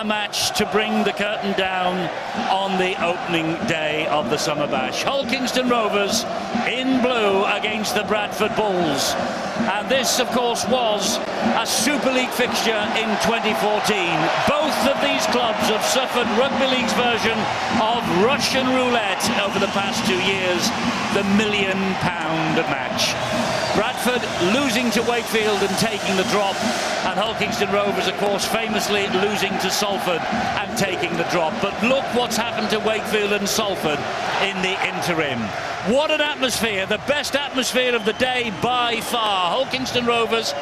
a match to bring the curtain down on the opening day of the Summer Bash. Hull Kingston Rovers in blue against the Bradford Bulls. And this, of course, was a Super League fixture in 2014. Both of these clubs have suffered Rugby League's version of Russian roulette over the past 2 years, the £1 million match. Bradford losing to Wakefield and taking the drop, and Hull Kingston Rovers, of course, famously losing to Salford and taking the drop. But look what's happened to Wakefield and Salford in the interim. What an atmosphere, the best atmosphere of the day by far. Hull Kingston Rovers,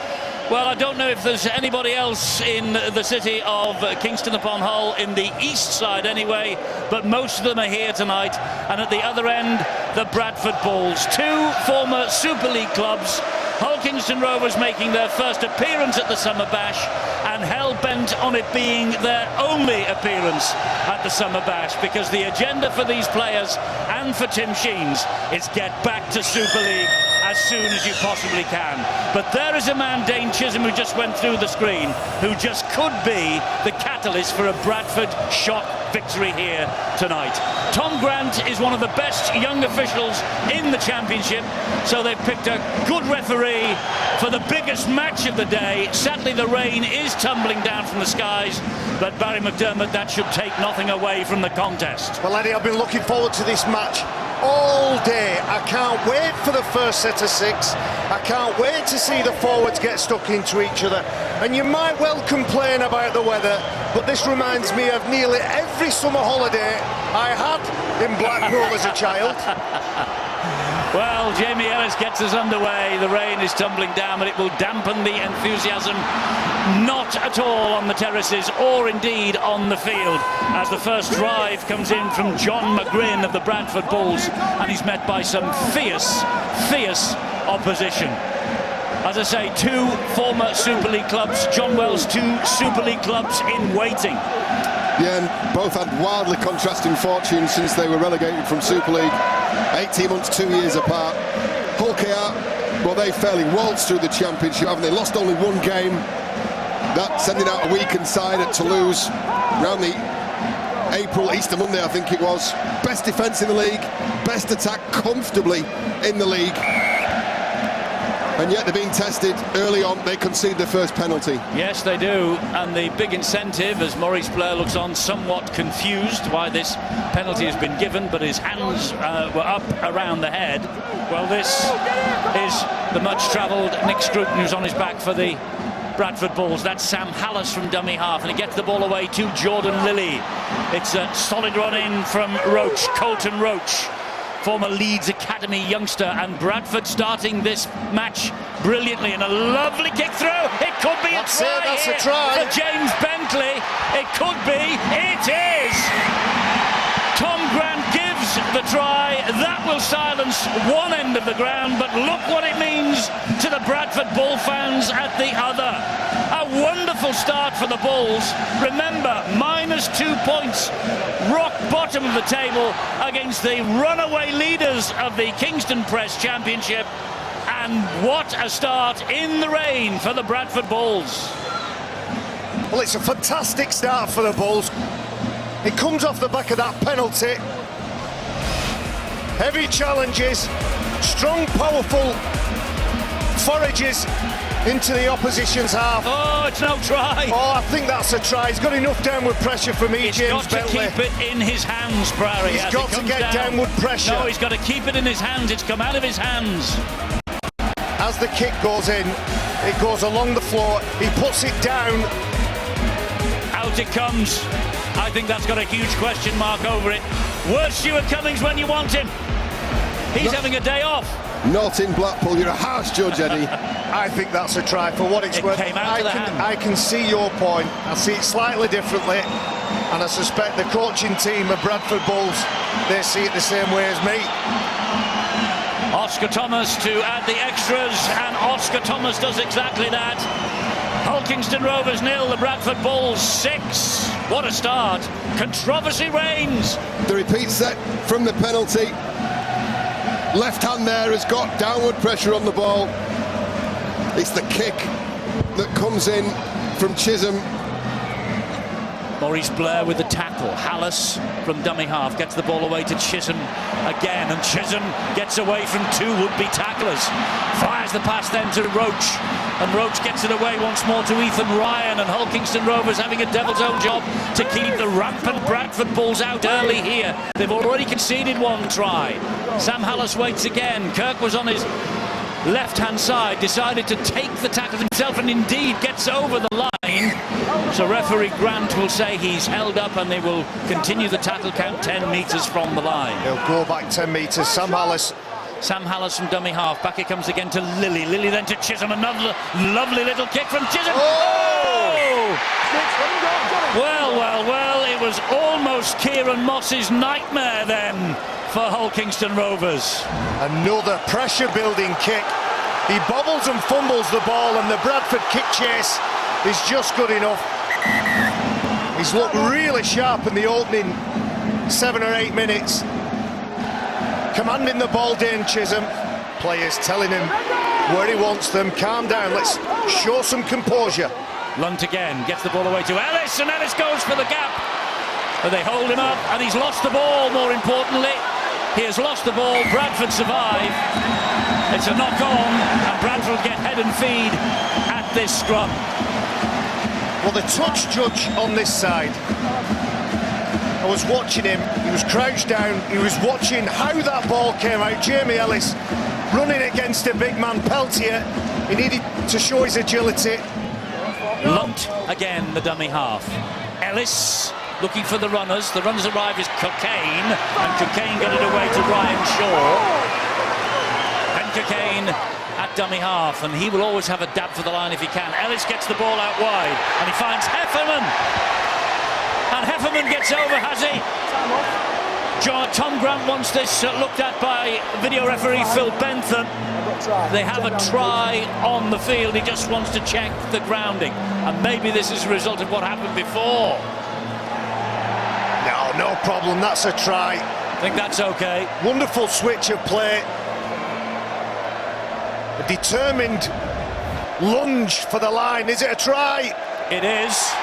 well, I don't know if there's anybody else in the city of Kingston upon Hull, in the east side anyway, but most of them are here tonight. And at the other end, the Bradford Bulls, two former Super League clubs. Hull Kingston Rovers making their first appearance at the Summer Bash, and hell-bent on it being their only appearance at the Summer Bash, because the agenda for these players and for Tim Sheens is get back to Super League as soon as you possibly can. But there is a man, Dane Chism, who just went through the screen, who just could be the catalyst for a Bradford shock victory here tonight. Tom Grant is one of the best young officials in the Championship, so they've picked a good referee for the biggest match of the day. Sadly, the rain is tumbling down from the skies, but Barry McDermott, that should take nothing away from the contest. Well, Eddie, I've been looking forward to this match all day. I can't wait for the first set of six. I can't wait to see the forwards get stuck into each other. And you might well complain about the weather, but this reminds me of nearly every summer holiday I had in Blackpool as a child. Well, Jamie Ellis gets us underway. The rain is tumbling down, but it will dampen the enthusiasm not at all on the terraces or indeed on the field, as the first drive comes in from John McGrin of the Bradford Bulls, and he's met by some fierce opposition. As I say, two former Super League clubs, John Wells, two Super League clubs in waiting. Yeah, and both had wildly contrasting fortunes since they were relegated from Super League. 18 months, 2 years apart. Hull KR, well, they fairly waltzed through the Championship, haven't they? Lost only one game. That sending out a weakened side at Toulouse around the April, Easter Monday, I think it was. Best defence in the league, best attack comfortably in the league. And yet they're being tested early on. They concede their first penalty. Yes, they do. And the big incentive, as Maurice Blair looks on somewhat confused why this penalty has been given, but his hands were up around the head. Well, this is the much-travelled Nick Scruton, who's on his back for the Bradford Bulls. That's Sam Hallis from dummy half, and he gets the ball away to Jordan Lilly. It's a solid run in from Roach, Colton Roach, former Leeds Academy youngster, and Bradford starting this match brilliantly, and a lovely kick through. It could be a try. That's a try for James Bentley. It could be. It is. Tom Grant gives the try. That will silence one end of the ground, but look what it means to the Bradford Bull fans at the other. A wonderful start for the Bulls. Remember, -2 points, rock bottom of the table against the runaway leaders of the Kingston Press Championship. And what a start in the rain for the Bradford Bulls. Well, it's a fantastic start for the Bulls. It comes off the back of that penalty. Heavy challenges, strong, powerful forages into the opposition's half. Oh, it's no try. Oh, I think that's a try. He's got enough downward pressure from James Bentley. He's got to keep it in his hands, Barry. He's got to get downward pressure. No, he's got to keep it in his hands. It's come out of his hands. As the kick goes in, it goes along the floor. He puts it down. Out it comes. I think that's got a huge question mark over it. Where's Stuart Cummings when you want him? He's having a day off. Not in Blackpool. You're a harsh judge, Eddie. I think that's a try for what it's worth. Came out of the hand. I can see your point. I see it slightly differently, and I suspect the coaching team of Bradford Bulls, they see it the same way as me. Oscar Thomas to add the extras, and Oscar Thomas does exactly that. Hull Kingston Rovers 0, the Bradford Bulls 6. What a start. Controversy reigns. The repeat set from the penalty. Left hand there has got downward pressure on the ball. It's the kick that comes in from Chism. Maurice Blair with the tackle. Hallis from dummy half gets the ball away to Chism again, and Chism gets away from two would-be tacklers. Fires the pass then to Roach, and Roach gets it away once more to Ethan Ryan, and Hull Kingston Rovers having a devil's own job to keep the rampant Bradford Bulls out early here. They've already conceded one try. Sam Hallis waits again. Kirk was on his left-hand side, decided to take the tackle himself, and indeed gets over the line. So referee Grant will say he's held up, and they will continue the tackle count 10 metres from the line. He'll go back 10 metres. Sam Hallis from dummy half. Back it comes again to Lilly. Lilly then to Chism. Another lovely little kick from Chism. Oh! Well, it was almost Kieran Moss's nightmare then for Hull Kingston Rovers. Another pressure-building kick. He bobbles and fumbles the ball, and the Bradford kick chase is just good enough. He's looked really sharp in the opening 7 or 8 minutes. Commanding the ball, Dane Chism. Players telling him where he wants them. Calm down, let's show some composure. Lunt again, gets the ball away to Ellis, and Ellis goes for the gap. But they hold him up, and he's lost the ball, more importantly. He has lost the ball. Bradford survive. It's a knock-on, and Bradford get head and feed at this scrum. Well, the touch judge on this side, I was watching him. He was crouched down. He was watching how that ball came out. Jamie Ellis running against a big man, Peltier. He needed to show his agility. Lunt again, the dummy half. Ellis looking for the runners. The runners arrive is Cocaine, and Cocaine got it away to Ryan Shaw. And Cocaine at dummy half, and he will always have a dab for the line if he can. Ellis gets the ball out wide, and he finds Heffernan. And Heffernan gets over, has he? Tom Grant wants this looked at by video referee Phil Bentham. They have a try on the field. He just wants to check the grounding, and maybe this is a result of what happened before. No problem, that's a try. I think that's okay. Wonderful switch of play. A determined lunge for the line. Is it a try? It is.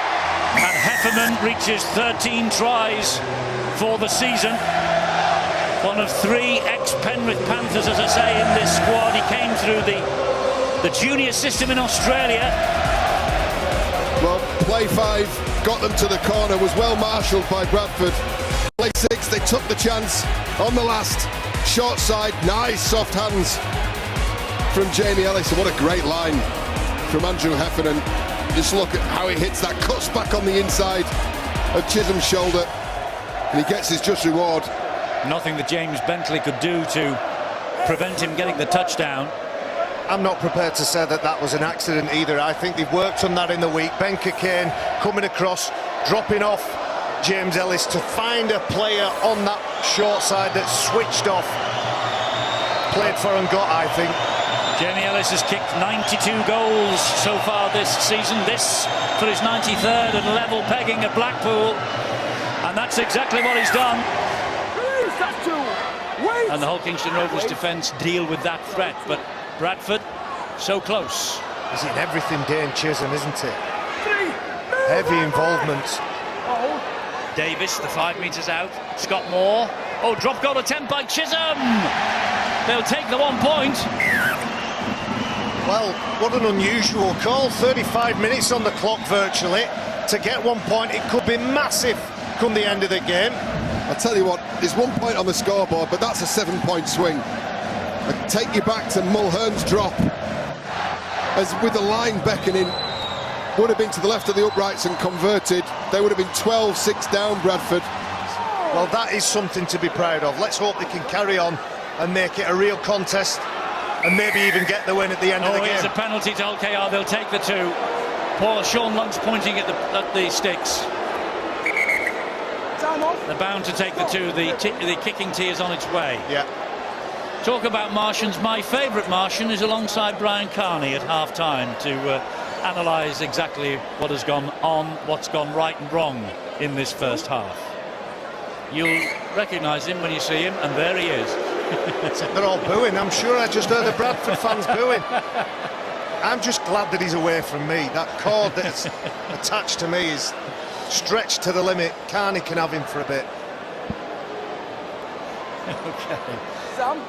And Heffernan reaches 13 tries for the season. One of 3 ex-Penrith Panthers, as I say, in this squad. He came through the junior system in Australia. Well, play 5 got them to the corner, was well marshalled by Bradford. Play 6, they took the chance on the last short side. Nice soft hands from Jamie Ellis. What a great line from Andrew Heffernan. Just look at how he hits that, cuts back on the inside of Chism's shoulder, and he gets his just reward. Nothing that James Bentley could do to prevent him getting the touchdown. I'm not prepared to say that that was an accident either. I think they've worked on that in the week. Ben Cocaine coming across, dropping off James Ellis to find a player on that short side that switched off. Played for and got, I think. Jamie Ellis has kicked 92 goals so far this season. This for his 93rd and level pegging at Blackpool. And that's exactly what he's done. And the Hull Kingston Rovers defence deal with that threat. But Bradford, so close. Is it everything Dane Chism, isn't it? Heavy involvement. Davis, the 5 metres out. Scott Moore. Oh, drop goal attempt by Chism. They'll take the 1 point. Well, what an unusual call. 35 minutes on the clock virtually. To get 1 point, it could be massive come the end of the game. I'll tell you what, there's 1 point on the scoreboard, but that's a 7-point swing. I take you back to Mulhern's drop, as with the line beckoning, would have been to the left of the uprights and converted. They would have been 12-6 down, Bradford. Well, that is something to be proud of. Let's hope they can carry on and make it a real contest, and maybe even get the win at the end of the game. Here's a penalty to LKR. They'll take the 2. Poor Sean Lunt's pointing at the sticks. They're bound to take the 2. The kicking tee is on its way. Yeah. Talk about Martians. My favourite Martian is alongside Brian Carney at half-time to analyse exactly what has gone on, what's gone right and wrong in this first half. You'll recognise him when you see him, and there he is. They're all booing. I'm sure I just heard the Bradford fans booing. I'm just glad that he's away from me. That cord that's attached to me is stretched to the limit. Carney can have him for a bit. Okay.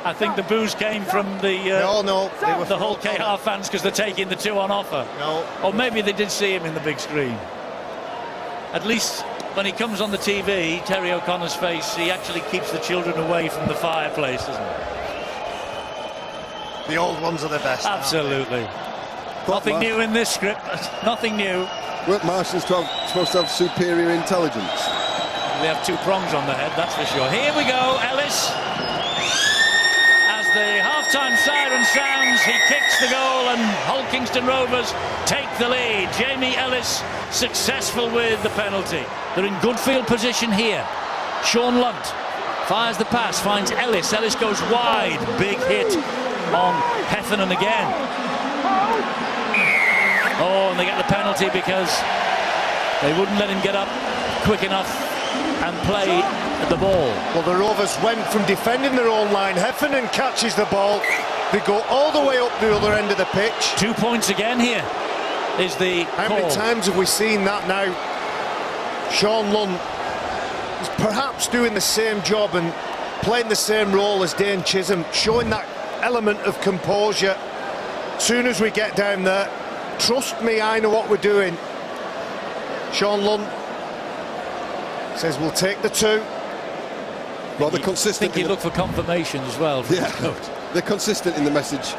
I think the booze came from the the Hull KR fans because they're taking the 2 on offer. No. Or maybe they did see him in the big screen. At least when he comes on the TV, Terry O'Connor's face, he actually keeps the children away from the fireplace, doesn't he? The old ones are the best. Absolutely. Nothing new in this script. Nothing new. Weren't Martians supposed to have superior intelligence? They have 2 prongs on the head, that's for sure. Here we go, Ellis. As the half-time siren sounds, he kicks the goal and Hull Kingston Rovers take the lead. Jamie Ellis successful with the penalty. They're in good field position here. Sean Lunt fires the pass, finds Ellis. Ellis goes wide. Big hit on Heffernan again. Oh, and they get the penalty because they wouldn't let him get up quick enough and play the ball. Well, the Rovers went from defending their own line. Heffernan catches the ball. They go all the way up the other end of the pitch. 2 points again here is the How call. many times have we seen that now? Sean Lunt is perhaps doing the same job and playing the same role as Dane Chism, showing that element of composure. As soon as we get down there, trust me, I know what we're doing. Sean Lunt says we'll take the 2. Well, they're consistent. I think you look for confirmation as well. Yeah, they're consistent in the message.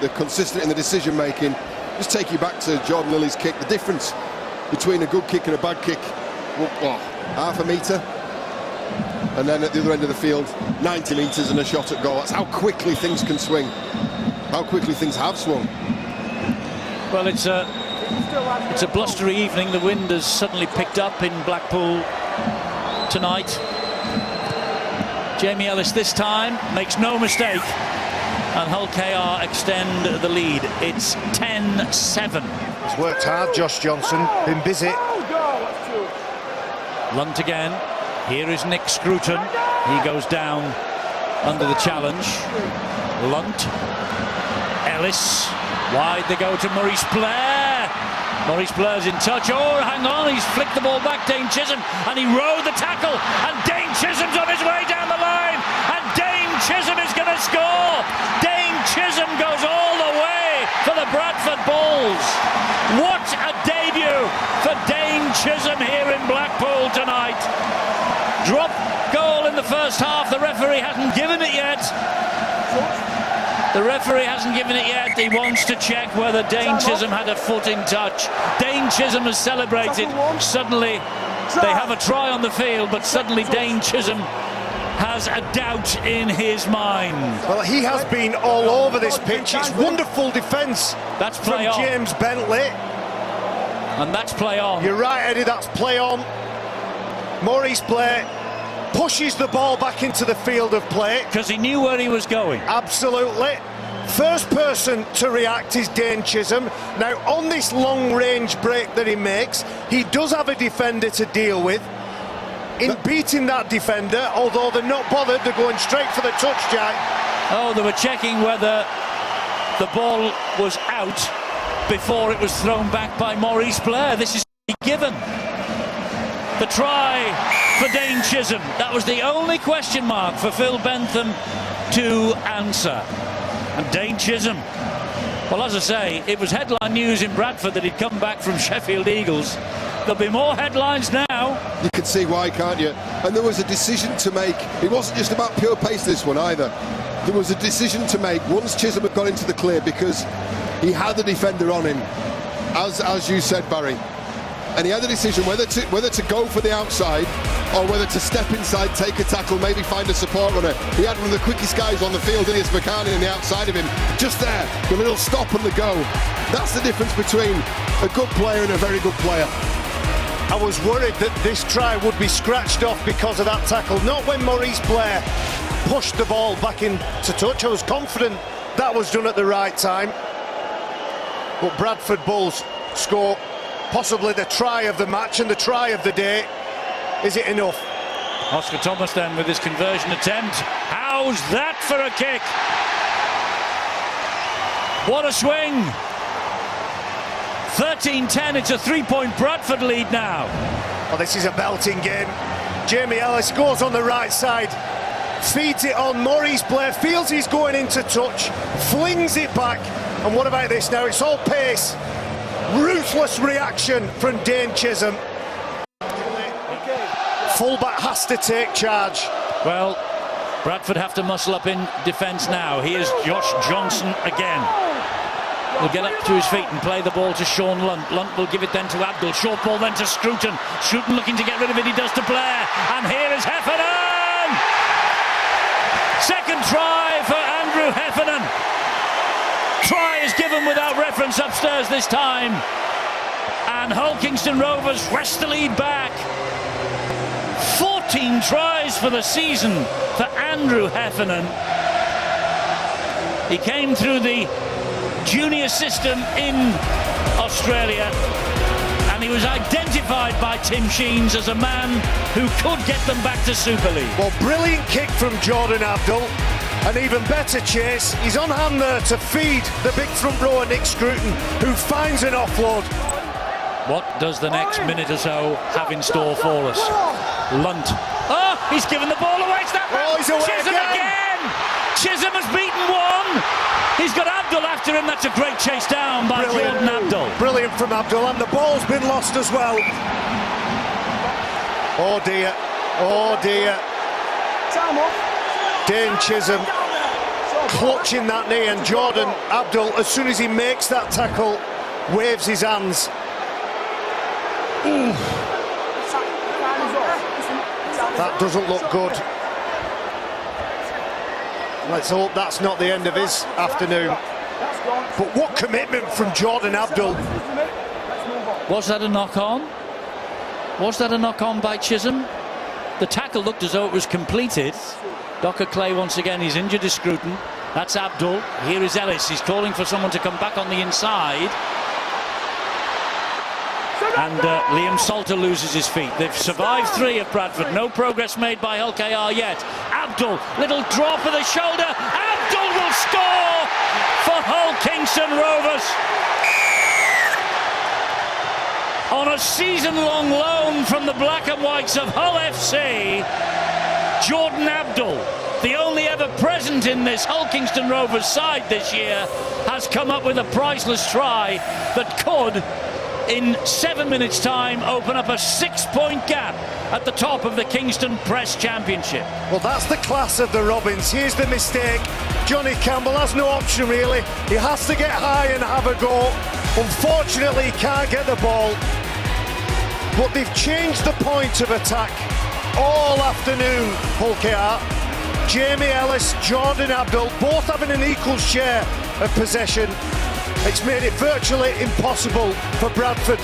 They're consistent in the decision making. Just take you back to Jordan Lilly's kick. The difference between a good kick and a bad kick, half a metre, and then at the other end of the field, 90 metres and a shot at goal. That's how quickly things can swing. How quickly things have swung. Well, it's a blustery evening. The wind has suddenly picked up in Blackpool tonight. Jamie Ellis this time makes no mistake, and Hull KR extend the lead. It's 10-7. He's worked hard, Josh Johnson, been busy. Lunt again. Here is Nick Scruton. He goes down under the challenge. Lunt. Ellis. Wide they go to Maurice Blair. Maurice Blair's in touch. Oh, hang on, he's flicked the ball back, Dane Chism, and he rode the tackle, and Dane Chism's on his way down the line, and Dane Chism is going to score. Dane Chism goes all the way for the Bradford Bulls. What a debut for Dane Chism here in Blackpool tonight. Drop goal in the first half. The referee hasn't given it yet. The referee hasn't given it yet. He wants to check whether Dane Chism had a foot in touch. Dane Chism has celebrated. Suddenly, they have a try on the field, but suddenly Dane Chism has a doubt in his mind. Well, he has been all over this pitch. It's wonderful defence. That's play from on. James Bentley. And that's play on. You're right, Eddie, that's play on. Maurice Blair pushes the ball back into the field of play. Because he knew where he was going. Absolutely. First person to react is Dane Chism. Now, on this long-range break that he makes, he does have a defender to deal with. In beating that defender, although they're not bothered, they're going straight for the touch, Jack. Oh, they were checking whether the ball was out before it was thrown back by Maurice Blair. This is given. The try for Dane Chism. That was the only question mark for Phil Bentham to answer. And Dane Chism, well, as I say, it was headline news in Bradford that he'd come back from Sheffield Eagles. There'll be more headlines now. You can see why, can't you? And there was a decision to make. It wasn't just about pure pace, this one, either. There was a decision to make once Chism had gone into the clear, because he had the defender on him, as you said, Barry. And he had the decision whether to go for the outside or whether to step inside, take a tackle, maybe find a support runner. He had one of the quickest guys on the field, Ilias McCartney, on the outside of him. Just there, the little stop and the go. That's the difference between a good player and a very good player. I was worried that this try would be scratched off because of that tackle. Not when Maurice Blair pushed the ball back into touch. I was confident that was done at the right time. But Bradford Bulls score possibly the try of the match and the try of the day. Is it enough? Oscar Thomas then with his conversion attempt. How's that for a kick? What a swing. 13-10, it's a 3-point Bradford lead now. Oh, this is a belting game. Jamie Ellis goes on the right side, feeds it on. Maurice Blair feels he's going into touch, flings it back. And what about this now? It's all pace. Ruthless reaction from Dane Chism. Fullback has to take charge. Well, Bradford have to muscle up in defence now. Here's Josh Johnson again. He'll get up to his feet and play the ball to Sean Lunt. Lunt will give it then to Abdul. Short ball then to Scruton. Scruton looking to get rid of it. He does to Blair. And here is Heffernan! Second try for Andrew Heffernan. Try is given without reference upstairs this time. And Hull Kingston Rovers wrest the lead back. 14 tries for the season for Andrew Heffernan. He came through the junior system in Australia, and he was identified by Tim Sheens as a man who could get them back to Super League. Well, brilliant kick from Jordan Abdul. An even better chase. He's on hand there to feed the big front rower Nick Scruton, who finds an offload. What does the next minute or so have in store for us? Lunt. Oh, he's given the ball away. It's that man. He's away Chism again. Chism has beaten one. He's got Abdul after him. That's a great chase down by Jordan Abdul. Brilliant from Abdul, and the ball's been lost as well. Oh dear. Oh dear. Dane Chism clutching that knee, and Jordan Abdul, as soon as he makes that tackle, waves his hands. Ooh. That doesn't look good. Let's hope that's not the end of his afternoon. But what commitment from Jordan Abdul. Was that a knock-on? Was that a knock-on by Chism? The tackle looked as though it was completed. Docker Clay once again, he's injured his Scruton. That's Abdul. Here is Ellis. He's calling for someone to come back on the inside. And Liam Salter loses his feet. They've survived three of Bradford. No progress made by Hull KR yet. Abdul, little drop of the shoulder. Abdul will score for Hull Kingston Rovers. On a season-long loan from the Black and Whites of Hull FC, Jordan Abdul, the only ever present in this Hull Kingston Rovers side this year, has come up with a priceless try that could, in 7 minutes' time, open up a 6-point gap at the top of the Kingston Press Championship. Well, that's the class of the Robins. Here's the mistake. Johnny Campbell has no option, really. He has to get high and have a go. Unfortunately, he can't get the ball. But they've changed the point of attack all afternoon, Hull KR. Jamie Ellis, Jordan Abdul, both having an equal share of possession. It's made it virtually impossible for Bradford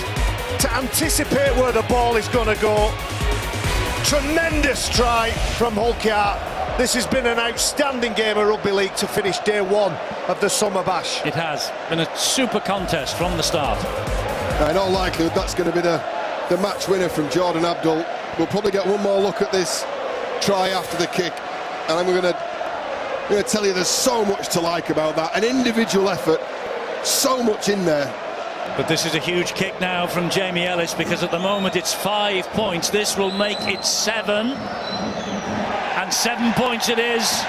to anticipate where the ball is going to go. Tremendous try from Hull KR. This has been an outstanding game of rugby league to finish day one of the Summer Bash. It has been a super contest from the start. In all likelihood, that's going to be the match winner from Jordan Abdul. We'll probably get one more look at this try after the kick, and I'm going to tell you there's so much to like about that. An individual effort, so much in there. But this is a huge kick now from Jamie Ellis, because at the moment it's 5 points. This will make it 7. And 7 points it is.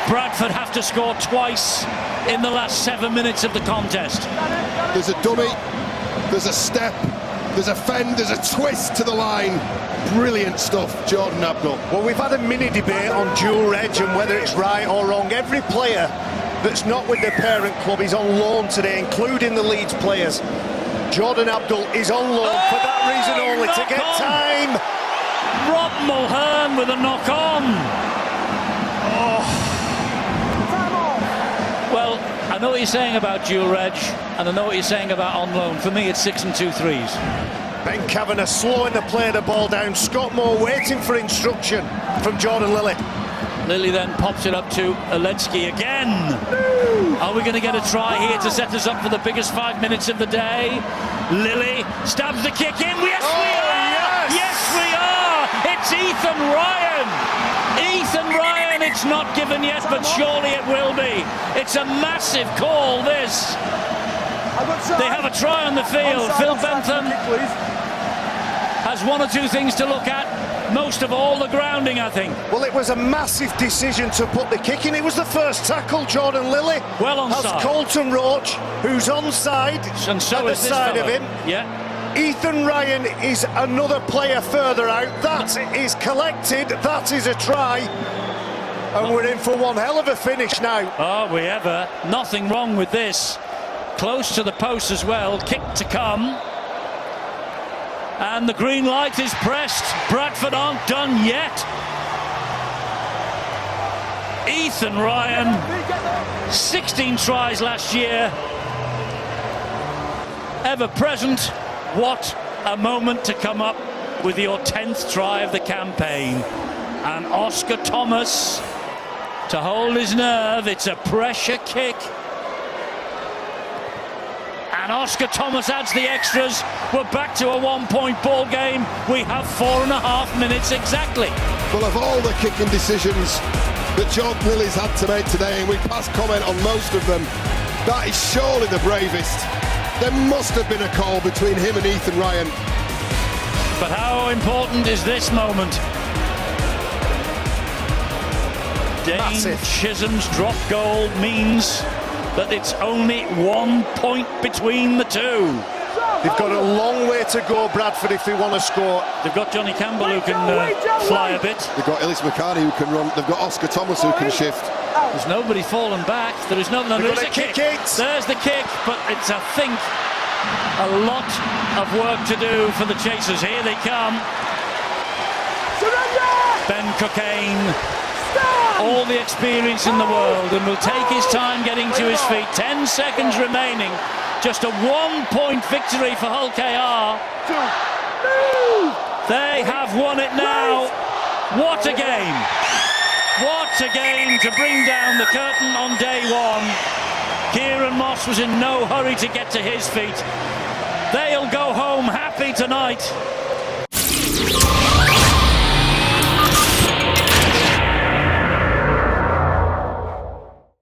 Bradford have to score twice in the last 7 minutes of the contest. There's a dummy, there's a step, there's a fend, there's a twist to the line. Brilliant stuff, Jordan Abdul. Well, we've had a mini debate on dual reg and whether it's right or wrong. Every player that's not with their parent club is on loan today, including the Leeds players. Jordan Abdul is on loan for that reason only, to get time. Rob Mulhern with a knock-on. Well, I know what you're saying about dual reg, and I know what you're saying about on loan. For me, it's 6 and 2 threes. Ben Kavanagh slowing the play the ball down. Scott Moore waiting for instruction from Jordan Lilly. Lilly then pops it up to Oledzki again. Are we going to get a try here to set us up for the biggest 5 minutes of the day? Lilly stabs the kick in. Yes, we are! Yes, we are! It's Ethan Ryan! Ethan Ryan, it's not given yet, but surely it will be. It's a massive call, this. They have a try on the field. Phil Bentham has one or two things to look at. Most of all, the grounding, I think. Well, it was a massive decision to put the kick in. It was the first tackle, Jordan Lilly. Well onside. Has Colton Roach, who's onside, And so at the is this side of fella. him. Yeah. Ethan Ryan is another player further out. That is collected. That is a try. And we're in for one hell of a finish now. Are we ever? Nothing wrong with this. Close to the post as well. Kick to come. And the green light is pressed. Bradford aren't done yet. Ethan Ryan, 16 tries last year. Ever present. What a moment to come up with your 10th try of the campaign. And Oscar Thomas to hold his nerve. It's a pressure kick. And Oscar Thomas adds the extras. We're back to a 1-point ball game. We have 4.5 minutes exactly. Well, of all the kicking decisions that Jordan Lilly's had to make today, and we pass comment on most of them, that is surely the bravest. There must have been a call between him and Ethan Ryan. But how important is this moment? Dane Massive. Chism's drop goal means that it's only 1 point between the two. They've got a long way to go, Bradford, if they want to score. They've got Johnny Campbell who can fly a bit. They've got Ellis McCartney who can run. They've got Oscar Thomas who can shift. There's nobody falling back. There is no. There's got a to kick. kick it. There's the kick, but it's, I think, a lot of work to do for the chasers. Here they come. Ben Cockayne, all the experience in the world, and will take his time getting to his feet. 10 seconds remaining. Just a 1-point victory for Hull KR. They have won it now. What a game. What a game to bring down the curtain on day one. Kieran Moss was in no hurry to get to his feet. They'll go home happy tonight.